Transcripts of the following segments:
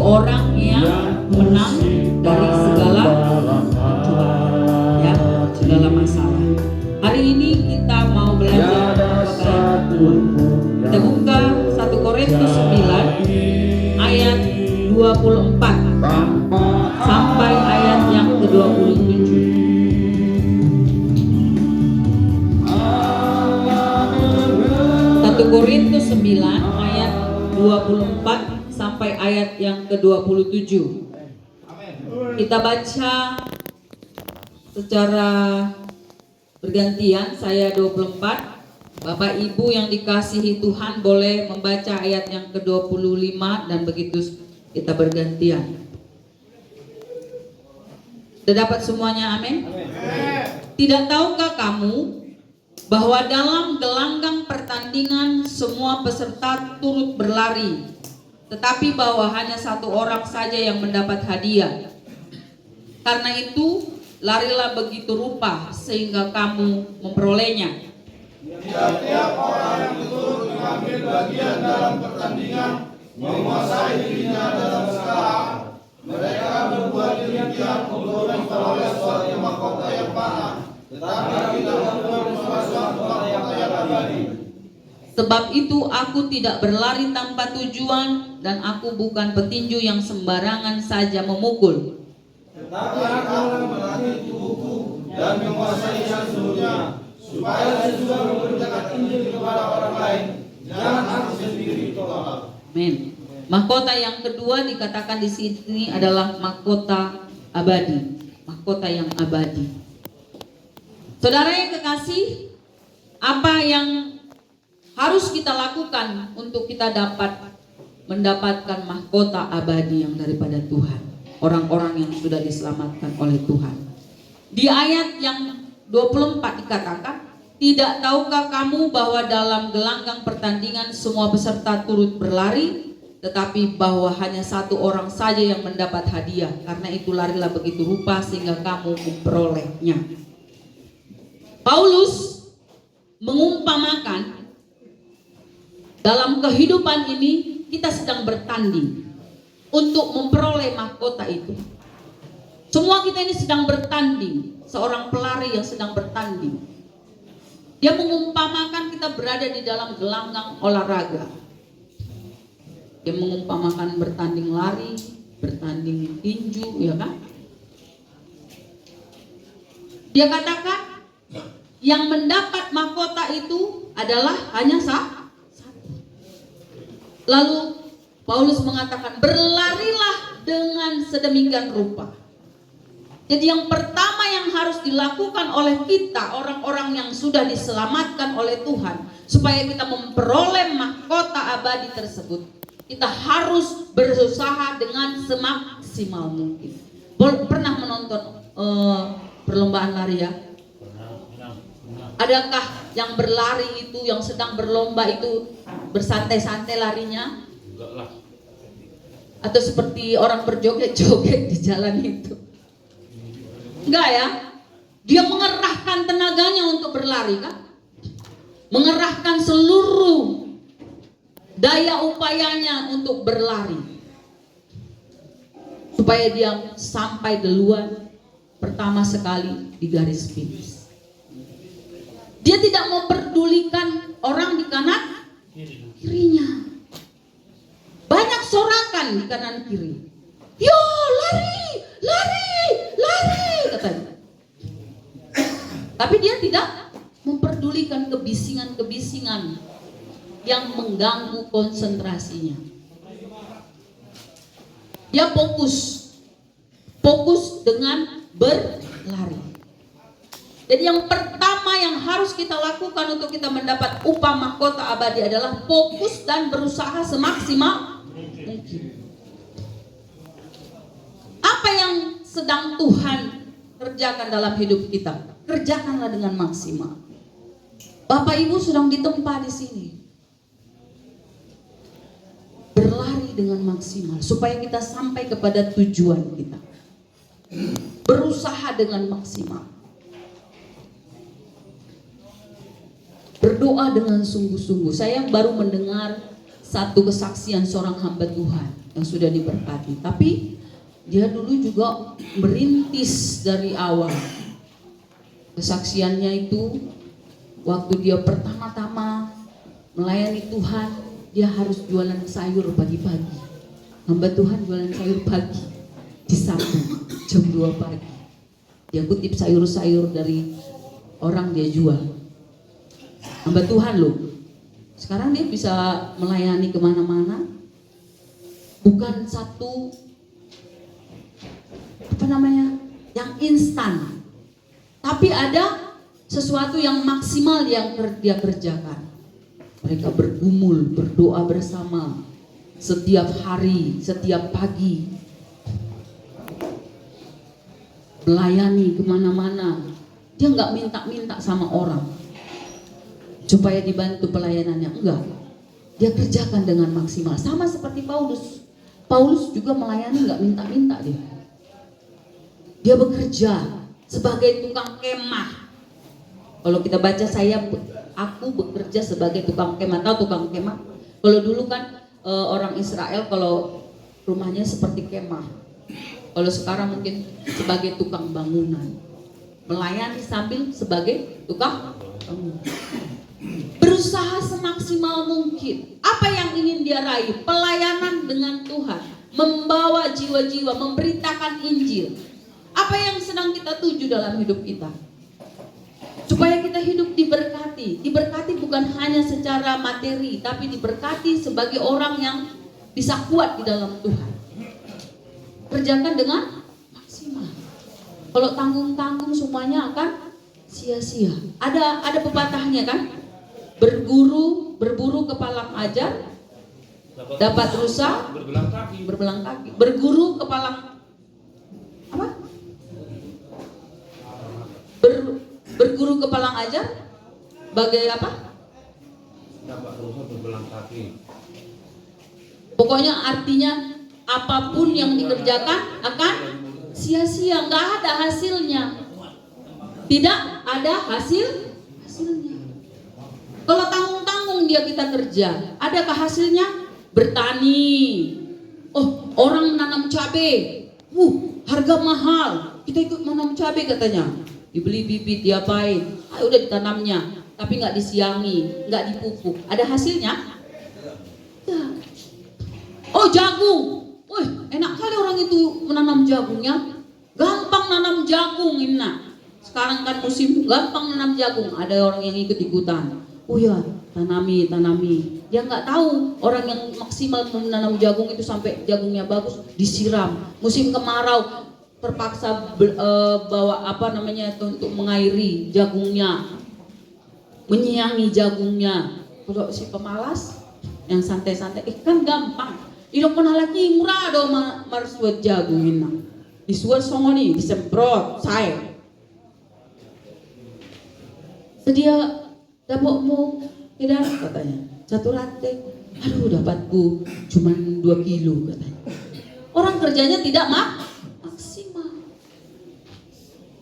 seorang yang menang dari segala ya, segala masalah. Hari ini kita mau belajar mahkota yang kedua. Kita buka 1 Korintus 9 ayat 24 sampai ayat yang ke-27. 1 Korintus 9 ayat 24 sampai ayat yang ke-27. Kita baca secara bergantian, saya 24. Bapak Ibu yang dikasihi Tuhan boleh membaca ayat yang ke-25 dan begitu kita bergantian. Sudah dapat semuanya, amin? Tidak tahukah kamu bahwa dalam gelanggang pertandingan semua peserta turut berlari, tetapi bahwa hanya satu orang saja yang mendapat hadiah? Karena itu larilah begitu rupa sehingga kamu memperolehnya. Tiap-tiap orang yang turut mengambil bagian dalam pertandingan menguasai dirinya dalam segala hal. Mereka berbuat demikian untuk memperoleh suatu mahkota yang fana, tetapi kita memperoleh suatu mahkota yang abadi. Sebab itu aku tidak berlari tanpa tujuan, dan aku bukan petinju yang sembarangan saja memukul. Tetapi aku melatih tubuhku dan menguasainya seluruhnya, supaya sesudah memberitakan Injil kepada orang lain, jangan aku sendiri tolak. Amin. Mahkota yang kedua dikatakan di sini adalah mahkota abadi. Mahkota yang abadi. Saudara yang kekasih, apa yang harus kita lakukan untuk kita dapat mendapatkan mahkota abadi yang daripada Tuhan? Orang-orang yang sudah diselamatkan oleh Tuhan. Di ayat yang 24 dikatakan, tidak tahukah kamu bahwa dalam gelanggang pertandingan semua peserta turut berlari, tetapi bahwa hanya satu orang saja yang mendapat hadiah? Karena itu larilah begitu rupa sehingga kamu memperolehnya. Paulus mengumpamakan dalam kehidupan ini kita sedang bertanding untuk memperoleh mahkota itu. Semua kita ini sedang bertanding, seorang pelari yang sedang bertanding. Dia mengumpamakan kita berada di dalam gelanggang olahraga. Dia mengumpamakan bertanding lari, bertanding tinju, ya kan? Dia katakan yang mendapat mahkota itu adalah hanya satu. Lalu Paulus mengatakan berlarilah dengan sedemikian rupa. Jadi yang pertama yang harus dilakukan oleh kita, orang-orang yang sudah diselamatkan oleh Tuhan, supaya kita memperoleh mahkota abadi tersebut, kita harus berusaha dengan semaksimal mungkin. Pernah menonton perlombaan lari ya? Adakah yang berlari itu, yang sedang berlomba itu bersantai-santai larinya? Atau seperti orang berjoget-joget di jalan itu? Enggak ya? Dia mengerahkan tenaganya untuk berlari kan? Mengerahkan seluruh daya upayanya untuk berlari, supaya dia sampai duluan pertama sekali di garis finish. Dia tidak memperdulikan orang di kanan kirinya. Banyak sorakan di kanan kiri. Yo, lari, lari, lari, katanya. Tapi dia tidak memperdulikan kebisingan-kebisingan yang mengganggu konsentrasinya. Dia fokus dengan berlari. Jadi yang pertama yang harus kita lakukan untuk kita mendapat upah mahkota abadi adalah fokus dan berusaha semaksimal mungkin. Apa yang sedang Tuhan kerjakan dalam hidup kita, kerjakanlah dengan maksimal. Bapak Ibu sedang ditempa di sini, berlari dengan maksimal supaya kita sampai kepada tujuan kita. Berusaha dengan maksimal. Berdoa dengan sungguh-sungguh. Saya baru mendengar satu kesaksian seorang hamba Tuhan. yang sudah diberkati. Tapi dia dulu juga merintis dari awal. Kesaksiannya itu waktu dia pertama-tama melayani Tuhan, dia harus jualan sayur pagi-pagi. Hamba Tuhan jualan sayur pagi di Sabtu jam 2 pagi. Dia kutip sayur-sayur dari orang, dia jual. Hamba Tuhan loh. Sekarang dia bisa melayani kemana-mana. Bukan satu yang instan, tapi ada sesuatu yang maksimal yang dia kerjakan. Mereka bergumul, berdoa bersama setiap hari, setiap pagi, melayani kemana-mana. Dia nggak minta-minta sama orang supaya dibantu pelayanannya, enggak. Dia kerjakan dengan maksimal. Sama seperti Paulus. Paulus juga melayani nggak minta-minta dia. Dia bekerja sebagai tukang kemah. Kalau kita baca aku bekerja sebagai tukang kemah. Tahu tukang kemah? Kalau dulu kan orang Israel kalau rumahnya seperti kemah. Kalau sekarang mungkin sebagai tukang bangunan. Melayani sambil sebagai tukang bangunan. Berusaha semaksimal mungkin. Apa yang ingin dia raih? Pelayanan dengan Tuhan, membawa jiwa-jiwa, memberitakan Injil. Apa yang sedang kita tuju dalam hidup kita? Supaya kita hidup diberkati. Diberkati bukan hanya secara materi, tapi diberkati sebagai orang yang bisa kuat di dalam Tuhan. Kerjakan dengan maksimal. Kalau tanggung-tanggung semuanya akan sia-sia. Ada pepatahnya kan? Berburu kepala ajar, dapat rusa berbelang kaki. Berguru kepala apa? Berguru kepala ajar, bagai apa? Dapat rusa berbelang kaki. Pokoknya artinya apapun yang dikerjakan akan sia-sia, nggak ada hasilnya. Tidak ada hasilnya. Kalau tanggung-tanggung kita kerja, adakah hasilnya? Bertani. Oh, orang menanam cabai. Harga mahal. Kita ikut menanam cabai katanya. Dibeli bibit, diapain? Udah ditanamnya, tapi nggak disiangi, nggak dipupuk. Ada hasilnya? Ya. Oh, jagung. Enak kali orang itu menanam jagungnya. Gampang nanam jagung, Imna. Sekarang kan musim gampang nanam jagung. Ada orang yang ikut-ikutan. Oh ya, tanami. Dia nggak tahu orang yang maksimal menanam jagung itu sampai jagungnya bagus disiram. Musim kemarau terpaksa bawa untuk mengairi jagungnya, menyiangi jagungnya. Kalau si pemalas yang santai-santai, kan gampang. Ilo pernah lagi murah do marus buat jagung ini. Disuat songoni, disemprot, saya. Sedia dapat mau tidak katanya 1 rantai. Aduh, dapatku cuma 2 kilo katanya. Orang kerjanya tidak maksimal.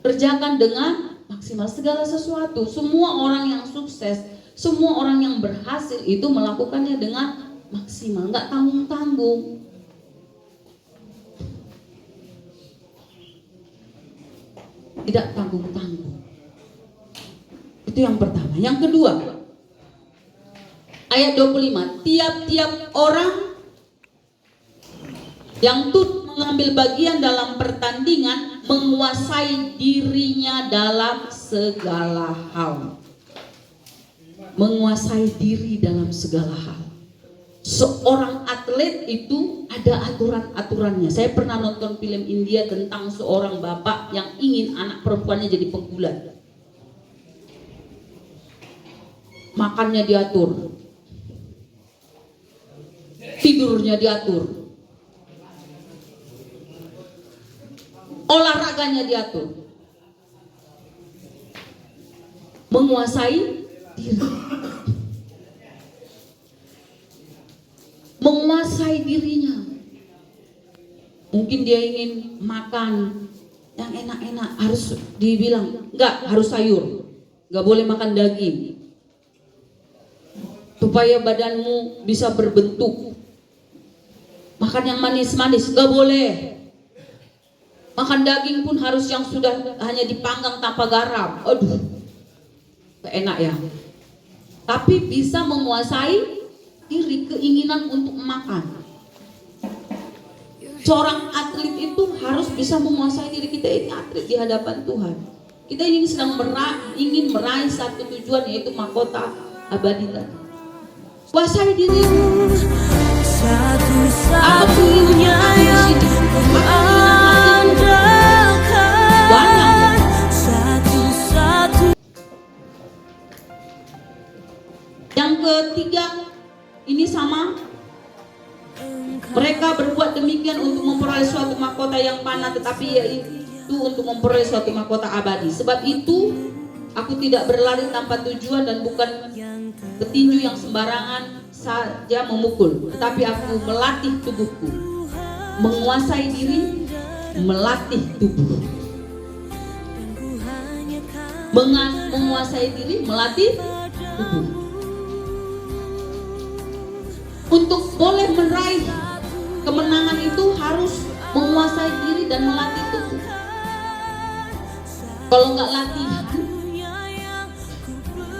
Kerjakan dengan maksimal segala sesuatu. Semua orang yang sukses, semua orang yang berhasil itu melakukannya dengan maksimal, nggak tanggung-tanggung. Tidak tanggung-tanggung. Itu yang pertama. Yang kedua, ayat 25, tiap-tiap orang yang turut mengambil bagian dalam pertandingan menguasai dirinya dalam segala hal. Menguasai diri dalam segala hal. Seorang atlet itu ada aturan-aturannya. Saya pernah nonton film India tentang seorang bapak yang ingin anak perempuannya jadi penggulat. Makannya diatur, tidurnya diatur, olahraganya diatur, menguasai diri, menguasai dirinya. Mungkin dia ingin makan yang enak-enak, harus dibilang enggak, harus sayur, enggak boleh makan daging. Supaya badanmu bisa berbentuk. Makan yang manis-manis gak boleh. Makan daging pun harus yang sudah hanya dipanggang tanpa garam. Aduh, gak enak ya. Tapi bisa menguasai diri, keinginan untuk makan. Seorang atlet itu harus bisa menguasai diri. Kita ini atlet di hadapan Tuhan. Kita ini sedang ingin meraih satu tujuan, yaitu mahkota abadi tadi. Kuasai dirimu. Satu-satunya yang andalkan. Satu-satu. Yang ketiga, ini sama. Mereka berbuat demikian untuk memperoleh suatu mahkota yang fana, tetapi yaitu untuk memperoleh suatu mahkota abadi. Sebab itu aku tidak berlari tanpa tujuan dan bukan petinju yang sembarangan saja memukul, tetapi aku melatih tubuhku, menguasai diri, melatih tubuh. Menguasai diri, melatih tubuh. Untuk boleh meraih kemenangan itu harus menguasai diri dan melatih tubuh. Kalau nggak latihan,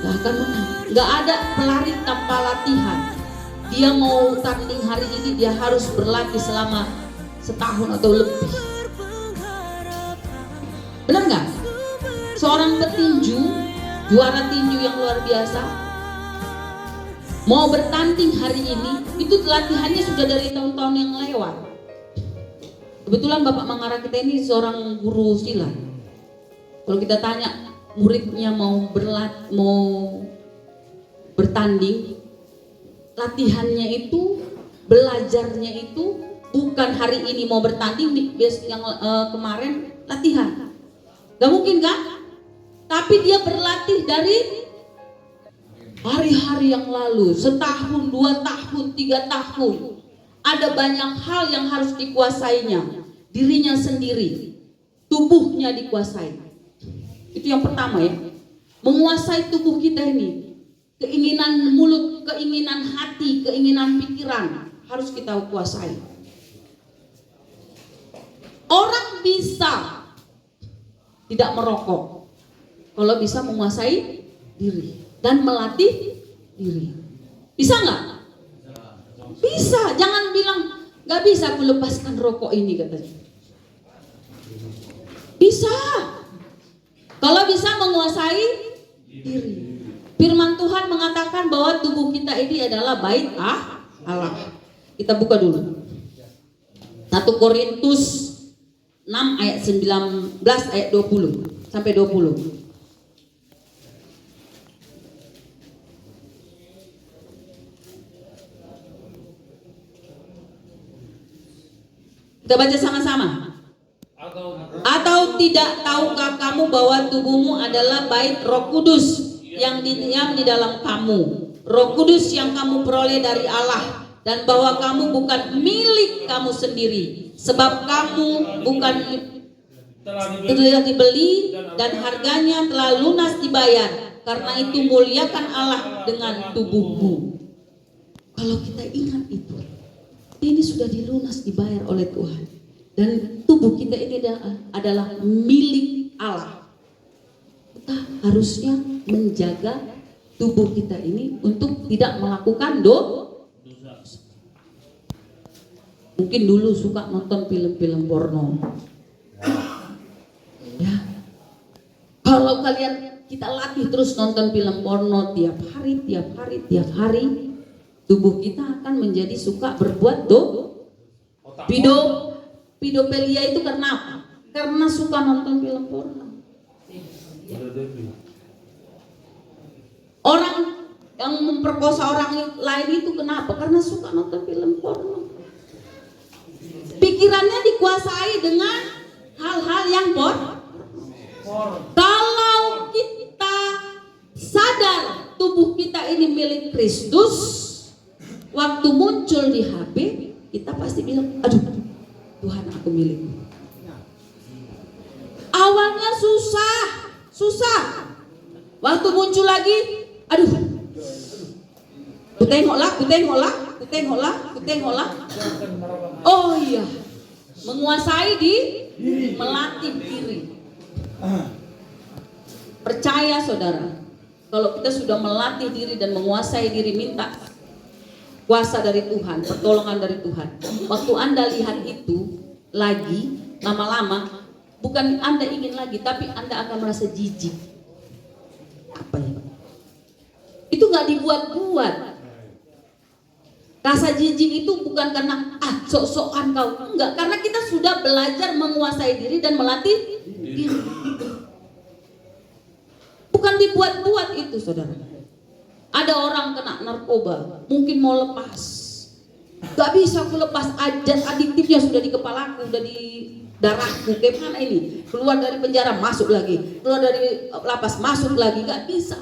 nggak akan menang. Nggak ada pelari tanpa latihan. Dia mau tanding hari ini, dia harus berlatih selama setahun atau lebih. Benar nggak? Seorang petinju, juara tinju yang luar biasa, mau bertanding hari ini, itu latihannya sudah dari tahun-tahun yang lewat. Kebetulan Bapak Mangara kita ini seorang guru silat. Kalau kita tanya muridnya mau bertanding, latihannya itu, belajarnya itu bukan hari ini mau bertanding, yang kemarin latihan. Gak mungkin kan? Tapi dia berlatih dari hari-hari yang lalu, setahun, 2 tahun, 3 tahun. Ada banyak hal yang harus dikuasainya. Dirinya sendiri, tubuhnya dikuasai. Itu yang pertama ya. Menguasai tubuh kita ini. Keinginan mulut, keinginan hati, keinginan pikiran harus kita kuasai. Orang bisa tidak merokok kalau bisa menguasai diri dan melatih diri. Bisa nggak? Bisa. Jangan bilang nggak bisa aku lepaskan rokok ini, katanya. Bisa. Kalau bisa menguasai diri. Firman Tuhan mengatakan bahwa tubuh kita ini adalah bait Allah. Kita buka dulu 1 Korintus 6 ayat 19 ayat 20 sampai 20. Kita baca sama-sama. Atau tidak tahukah kamu bahwa tubuhmu adalah bait Roh Kudus yang diam di dalam kamu, Roh Kudus yang kamu peroleh dari Allah, dan bahwa kamu bukan milik kamu sendiri, sebab kamu bukan telah dibeli dan harganya telah lunas dibayar. Karena itu muliakan Allah dengan tubuhmu. Kalau kita ingat itu, ini sudah dilunas dibayar oleh Tuhan, dan tubuh kita ini adalah milik Allah. Kita harusnya menjaga tubuh kita ini untuk tidak melakukan dosa. Mungkin dulu suka nonton film-film porno. Ya. Kalau kalian kita latih terus nonton film porno tiap hari, tubuh kita akan menjadi suka berbuat dosa. Pedofilia itu karena apa? Karena suka nonton film porno. Orang yang memperkosa orang lain itu kenapa? Karena suka nonton film porno. Pikirannya dikuasai dengan hal-hal yang Kalau kita sadar tubuh kita ini milik Kristus, waktu muncul di HP, kita pasti bilang, aduh, Tuhan aku milik. Awalnya susah. Waktu muncul lagi, aduh, ku tengoklah. Oh iya, menguasai melatih diri. Percaya saudara, kalau kita sudah melatih diri dan menguasai diri, minta kuasa dari Tuhan, pertolongan dari Tuhan. Waktu Anda lihat itu lagi, lama-lama, bukan Anda ingin lagi, tapi Anda akan merasa jijik. Apa ya? Itu nggak dibuat-buat. Rasa jijik itu bukan karena sok-sokan kau, enggak, karena kita sudah belajar menguasai diri dan melatih diri. Bukan dibuat-buat itu, saudara. Ada orang kena narkoba, mungkin mau lepas, gak bisa aku lepas, adiktifnya sudah di kepalaku, sudah di darahku. Gimana ini? Keluar dari penjara masuk lagi, keluar dari lapas masuk lagi, gak bisa.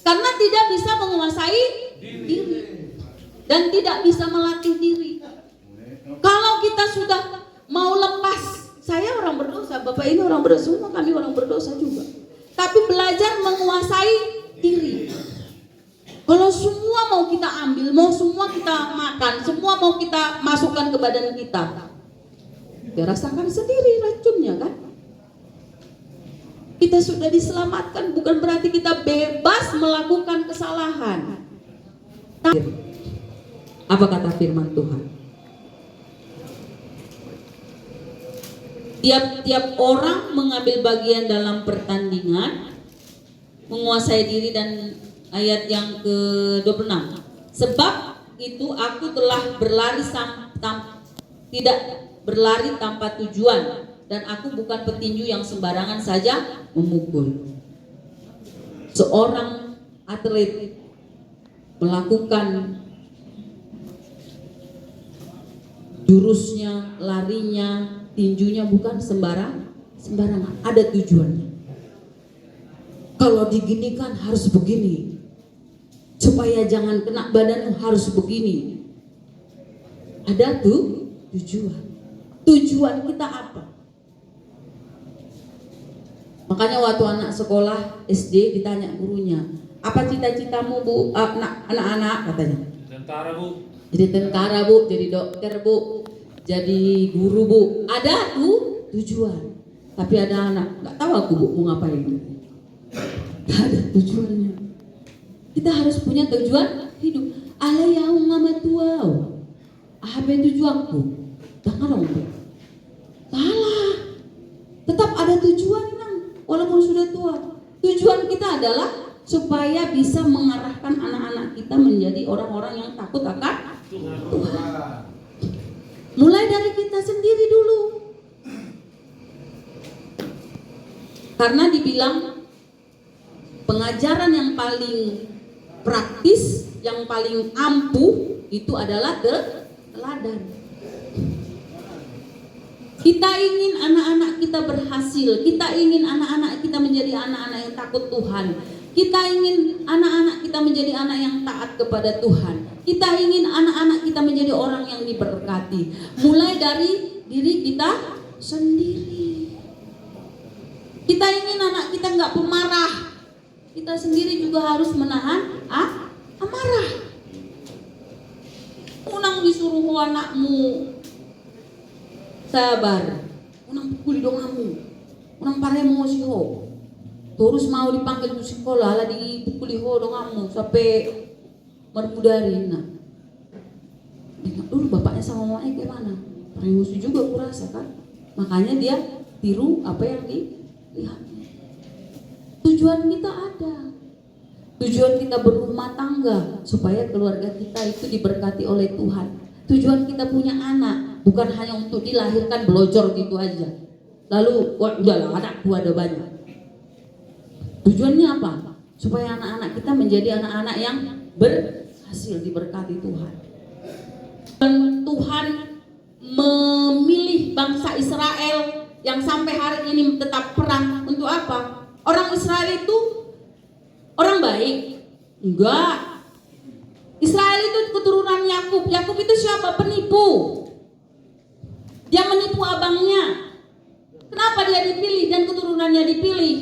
Karena tidak bisa menguasai diri dan tidak bisa melatih diri. Kalau kita sudah mau lepas, saya orang berdosa, Bapak ini orang berdosa, semua kami orang berdosa juga. Tapi belajar menguasai diri. Kalau semua mau kita ambil, mau semua kita makan, semua mau kita masukkan ke badan kita, ya rasakan sendiri racunnya kan. Kita sudah diselamatkan, bukan berarti kita bebas melakukan kesalahan. Apa kata firman Tuhan? Tiap-tiap orang mengambil bagian dalam pertandingan, menguasai diri, dan ayat yang ke-26. Sebab itu aku telah berlari tidak berlari tanpa tujuan, dan aku bukan petinju yang sembarangan saja memukul. Seorang atlet melakukan jurusnya, larinya, tinjunya bukan sembarangan, ada tujuannya. Kalau diginikan harus begini, supaya jangan kena badan harus begini. Ada tuh tujuan. Tujuan kita apa? Makanya waktu anak sekolah SD ditanya gurunya, apa cita-citamu Bu? Anak-anak katanya. Tentara Bu. Jadi tentara Bu, jadi dokter Bu, jadi guru Bu. Ada tuh tujuan. Tapi ada anak, nggak tahu aku Bu mau ngapain. Gak ada tujuannya. Kita harus punya tujuan hidup. Ala yaum ngamatuau. Apa tujuanku? Jangan dong Bu. Salah. Tetap ada tujuan nang, walaupun sudah tua. Tujuan kita adalah supaya bisa mengarahkan anak-anak kita menjadi orang-orang yang takut akan Tuhan. Mulai dari kita sendiri dulu. Karena dibilang pengajaran yang paling praktis, yang paling ampuh itu adalah teladan. Kita ingin anak-anak kita berhasil, kita ingin anak-anak kita menjadi anak-anak yang takut Tuhan. Kita ingin anak-anak kita menjadi anak yang taat kepada Tuhan. Kita ingin anak-anak kita menjadi orang yang diberkati. Mulai dari diri kita sendiri. Kita ingin anak kita nggak pemarah. Kita sendiri juga harus menahan amarah. Unang disuruh anakmu sabar, unang pukuli dongamu, unang paremo siho. Terus mau dipanggil ke sekolah, lah dipukuli ho dongamu sampai mermudarin. Nah, tengok dulu bapaknya sama mamanya gimana. Emosi juga kurasa kan. Makanya dia tiru apa yang dilihatnya. Tujuan kita ada. Tujuan kita berumah tangga supaya keluarga kita itu diberkati oleh Tuhan. Tujuan kita punya anak bukan hanya untuk dilahirkan belojor gitu aja. Lalu udahlah anakku ada banyak. Tujuannya apa? Supaya anak-anak kita menjadi anak-anak yang berhasil diberkati Tuhan. Dan Tuhan memilih bangsa Israel yang sampai hari ini tetap perang untuk apa? Orang Israel itu orang baik? Enggak. Israel itu keturunan Yakub. Yakub itu siapa? Penipu. Dia menipu abangnya. Kenapa dia dipilih dan keturunannya dipilih?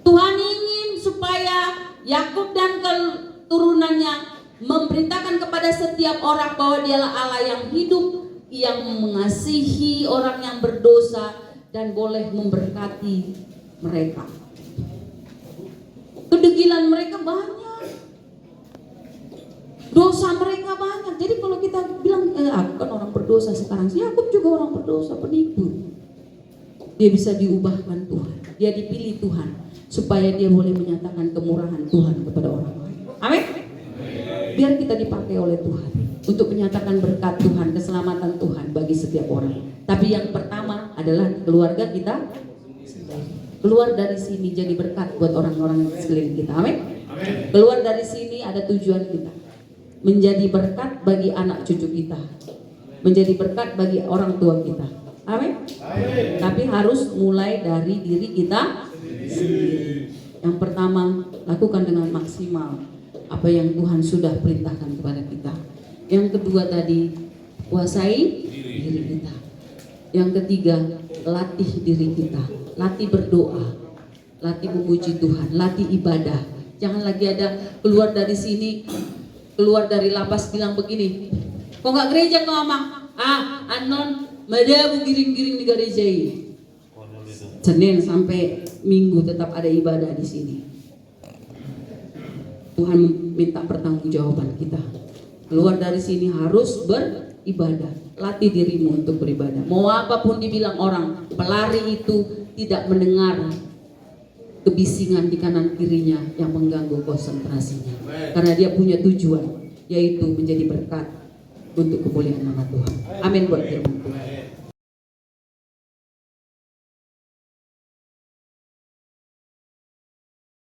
Tuhan ingin supaya Yakub dan keturunannya memberitakan kepada setiap orang bahwa dialah Allah yang hidup, yang mengasihi orang yang berdosa dan boleh memberkati mereka. Kedegilan mereka banyak, dosa mereka banyak. Jadi kalau kita bilang aku kan orang berdosa sekarang, Yakub juga orang berdosa, penipu. Dia bisa diubahkan Tuhan, dia dipilih Tuhan supaya dia boleh menyatakan kemurahan Tuhan kepada orang lain. Amin. Biar kita dipakai oleh Tuhan untuk menyatakan berkat Tuhan, keselamatan Tuhan bagi setiap orang. Tapi yang pertama adalah keluarga kita keluar dari sini jadi berkat buat orang-orang sekeliling kita. Amin. Keluar dari sini ada tujuan kita, menjadi berkat bagi anak cucu kita, menjadi berkat bagi orang tua kita. Amin. Tapi harus mulai dari diri kita sendiri. Yang pertama, lakukan dengan maksimal apa yang Tuhan sudah perintahkan kepada kita. Yang kedua tadi, kuasai diri kita. Yang ketiga, latih diri kita, latih berdoa, latih memuji Tuhan, latih ibadah. Jangan lagi ada keluar dari sini, keluar dari lapas bilang begini, kok nggak gereja ngomong? Anon, madabu giring-giring di gereja ini. Senin sampai Minggu tetap ada ibadah di sini. Tuhan minta pertanggungjawaban kita. Keluar dari sini harus beribadah. Latih dirimu untuk beribadah. Mau apapun dibilang orang, pelari itu tidak mendengar kebisingan di kanan kirinya yang mengganggu konsentrasinya. Karena dia punya tujuan, yaitu menjadi berkat untuk kemuliaan nama Tuhan. Amin buat firman Tuhan.